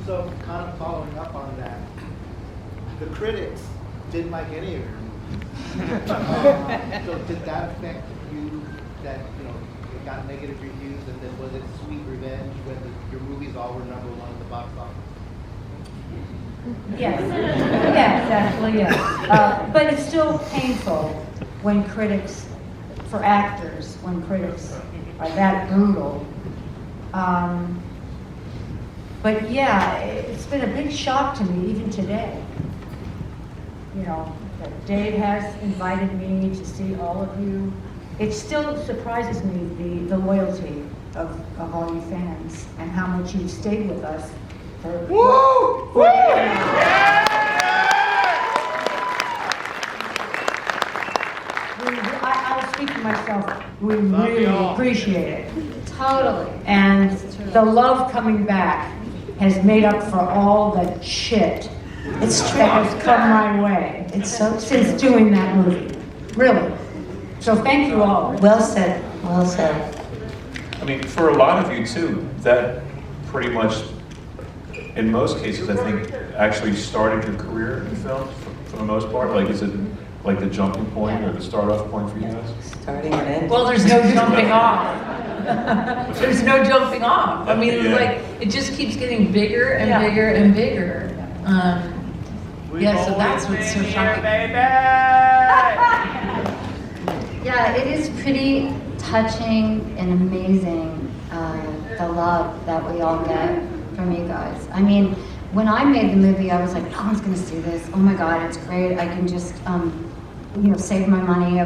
So kind of following up on that, the critics didn't like any of your movies. So did that affect you that, it got negative reviews, and then was it sweet revenge when your movies all were number one at the box office? Yes, yes, actually, yes. But it's still painful when critics, for actors, when critics are that brutal. But yeah, it's been a big shock to me even today. That Dave has invited me to see all of you. It still surprises me the loyalty of all you fans and how much you've stayed with us for. Woo! For I'll speak for myself. We really appreciate it. Totally. And the love coming back has made up for all the shit that has come my way. It's so true. Since doing that movie. Really. So thank you all. Well said. Well said. I mean, for a lot of you too, that pretty much, in most cases, I think, actually started your career in film for the most part. Like, is it like the jumping point or the start-off point for you guys? Starting and ending. Well, there's no jumping off. There's no jumping off. I mean, Yeah. like, it just keeps getting bigger and bigger and bigger. Yeah, so that's what's so shocking. Yeah, it is pretty touching and amazing, the love that we all get from you guys. I mean, when I made the movie, I was like, no one's gonna see this. Oh my God, it's great. I can just, save my money. I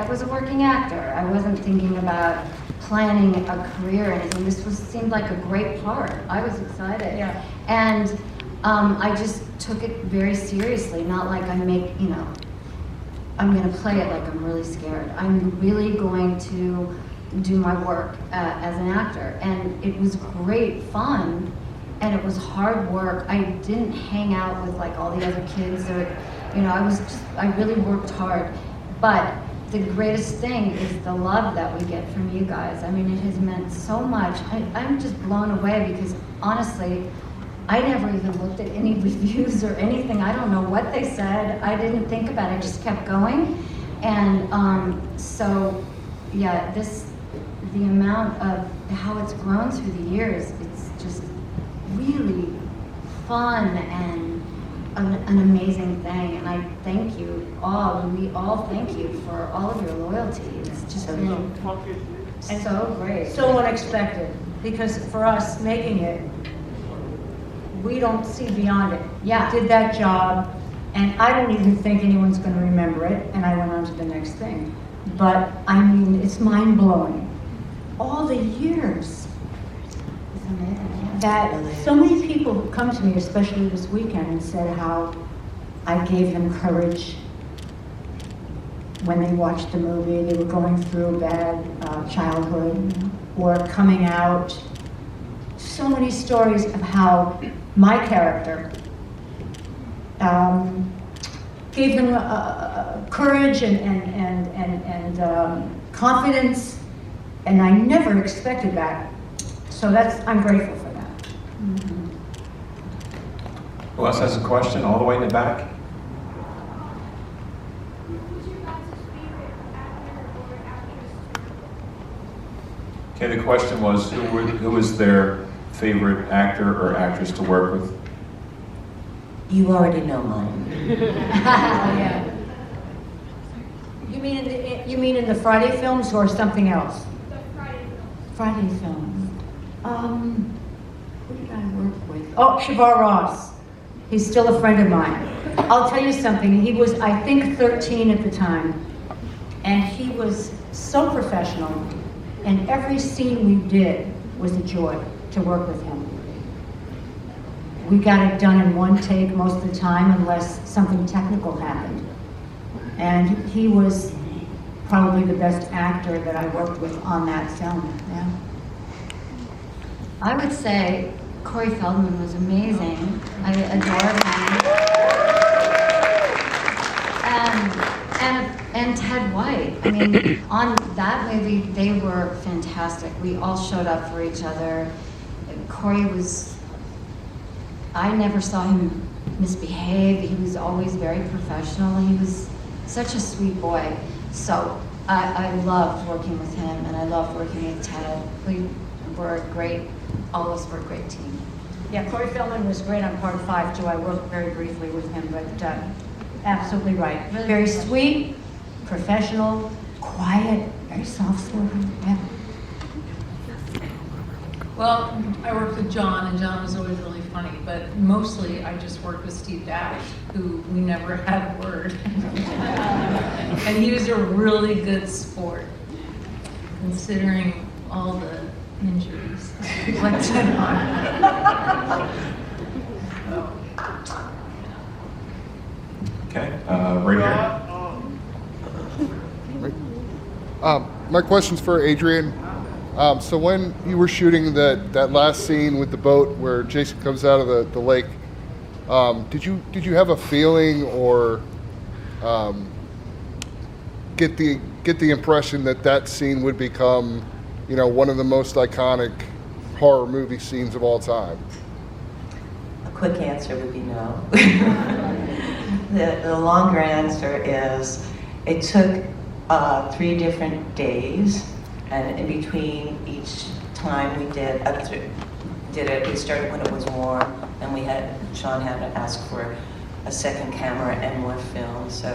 was a working actor. I wasn't thinking about planning a career or anything. Seemed like a great part. I was excited. Yeah. And I just took it very seriously, not like I'm going to play it like I'm really scared. I'm really going to do my work as an actor. And it was great fun, and it was hard work. I didn't hang out with like all the other kids, or, I really worked hard. But the greatest thing is the love that we get from you guys. I mean, it has meant so much. I'm just blown away because honestly, I never even looked at any reviews or anything. I don't know what they said. I didn't think about it. I just kept going. And the amount of how it's grown through the years, it's just really fun and an amazing thing. And I thank you all, and we all thank you for all of your loyalty. It's just been so great. So unexpected, because for us making it, we don't see beyond it. Yeah. Did that job, and I don't even think anyone's going to remember it, and I went on to the next thing. But, I mean, it's mind-blowing. All the years It's amazing. that so many people have come to me, especially this weekend, and said how I gave them courage when they watched the movie. They were going through a bad childhood or coming out. So many stories of how my character gave them courage and confidence, and I never expected that. So I'm grateful for that. Mm-hmm. Who else has a question? All the way in the back? Okay, the question was, who was their favorite actor or actress to work with? You already know mine. Yeah. You mean in the Friday films or something else? The Friday film. Friday films. Who did I work with? Oh, Shavar Ross. He's still a friend of mine. I'll tell you something. He was, I think, 13 at the time, and he was so professional. And every scene we did was a joy to work with him. We got it done in one take most of the time, unless something technical happened. And he was probably the best actor that I worked with on that film. Yeah. I would say Corey Feldman was amazing. I adore him. And Ted White. I mean, on that movie, they were fantastic. We all showed up for each other. Corey was I never saw him misbehave. He was always very professional. He was such a sweet boy. So I loved working with him, and I loved working with Ted. We were a great, all of us were a great team. Yeah, Corey Feldman was great on part 5 too. I worked very briefly with him, but absolutely right. Really Very good. sweet, professional, quiet, very soft-spoken. Yeah. Well, I worked with John, and John was always really funny, but mostly I just worked with Steve Dash, who we never had a word. And he was a really good sport, considering all the injuries inflicted on him. Okay, right here. My question's for Adrian. So when you were shooting that last scene with the boat where Jason comes out of the lake, did you have a feeling or get the impression that scene would become, one of the most iconic horror movie scenes of all time? A quick answer would be no. The longer answer is it took 3 different days, and in between each time we did it, we started when it was warm, and Sean had to ask for a second camera and more film, so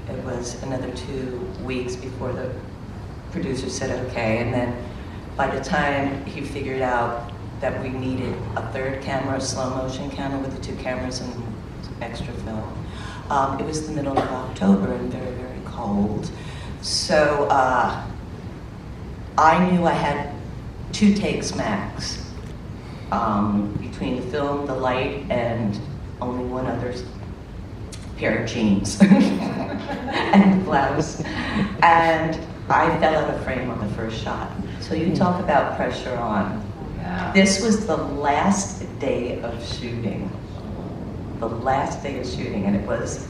it was another 2 weeks before the producer said okay, and then by the time he figured out that we needed a 3rd camera, a slow motion camera with the 2 cameras and extra film, it was the middle of October and very, very cold. So I knew I had 2 takes max between the film, the light, and only one other pair of jeans and blouse. And I fell out of frame on the first shot. So you talk about pressure on. Yeah. This was the last day of shooting. The last day of shooting, and it was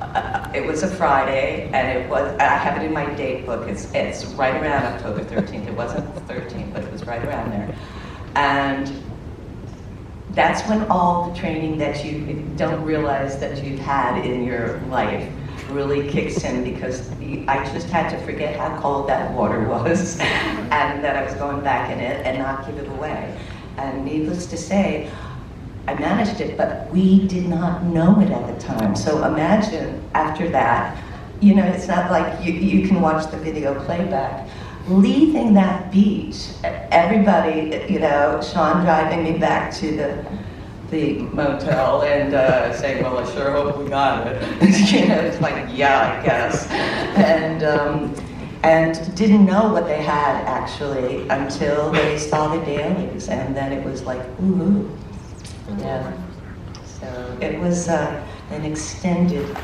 a Friday, and I have it in my date book. It's right around October 13th. It wasn't the 13th, but it was right around there. And that's when all the training that you don't realize that you've had in your life really kicks in, because I just had to forget how cold that water was and that I was going back in it and not give it away. And needless to say, I managed it, but we did not know it at the time. So imagine after that, it's not like you can watch the video playback. Leaving that beach, everybody, Sean driving me back to the motel and saying, well, I sure hope we got it. It's like, yeah, I guess. And didn't know what they had actually until they saw the dailies, and then it was like, ooh. Yeah. So it was an extended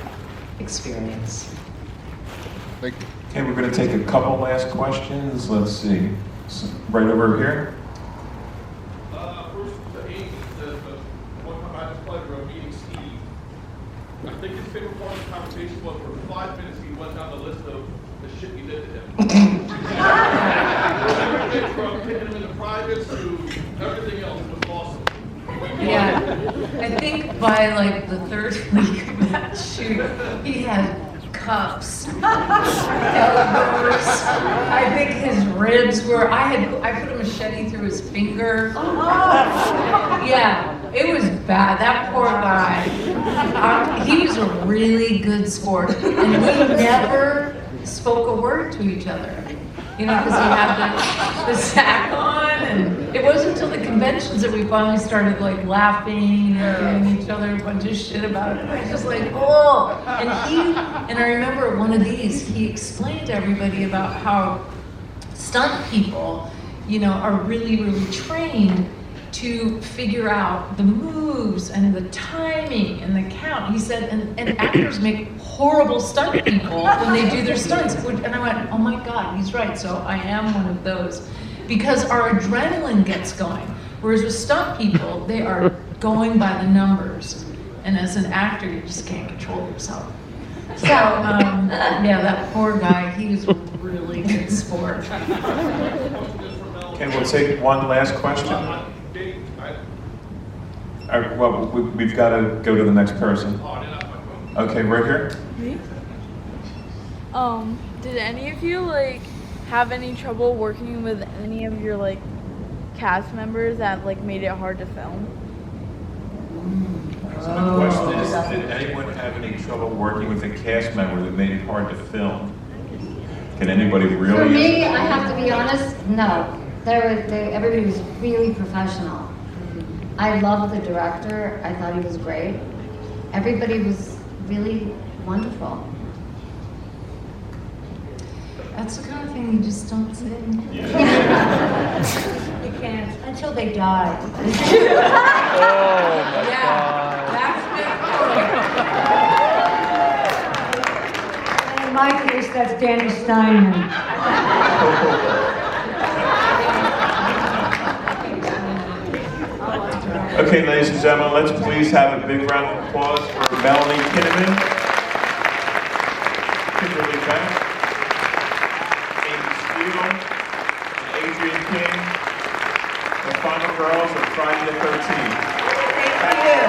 experience. Thank you. Okay, we're going to take a couple last questions. Let's see. Right over here. First, to Amy, one time I had the pleasure of meeting Steve. I think his favorite part of the conversation was for 5 minutes he went down the list of the shit you did to him. Everything from taking him into private to everything else was awesome. Yeah, I think by like the 3rd week of that shoot, he had cuffs, elbows. I think his ribs were. I put a machete through his finger. Yeah, it was bad. That poor guy. He was a really good sport, and we never spoke a word to each other. Because he had the sack on, and it wasn't until the conventions that we finally started like laughing and giving each other a bunch of shit about it. I was just like, oh! And I remember one of these, he explained to everybody about how stunt people, are really, really trained to figure out the moves and the timing and the count. He said, and actors make horrible stunt people when they do their stunts. And I went, oh my God, he's right. So I am one of those. Because our adrenaline gets going. Whereas with stunt people, they are going by the numbers. And as an actor, you just can't control yourself. So, yeah, that poor guy, he was a really good sport. Okay, we'll take one last question. All right, well, we've got to go to the next person. Oh, I didn't have my phone. Okay, right here. Me? Did any of you like have any trouble working with any of your like cast members that like made it hard to film? So the question is, did anyone have any trouble working with a cast member that made it hard to film? Can anybody really? For me, answer? I have to be honest, no. Everybody was really professional. I loved the director. I thought he was great. Everybody was really wonderful. That's the kind of thing you just don't say. You can't, until they die. Yeah, that's good. In my case, that's Danny Steinman. Okay, ladies and gentlemen, let's please have a big round of applause for Melanie Kinnaman, Kimberly Beck, Amy Steele, and Adrian King, the final girls of Friday the 13th. Thank you.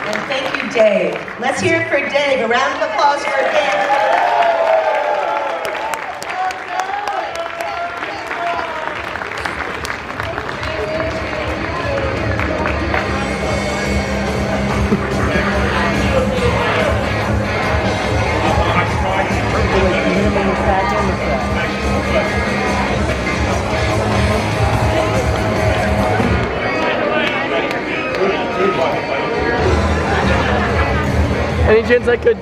And thank you, Dave. Let's hear it for Dave. A round of applause for Dave. Any chance I could?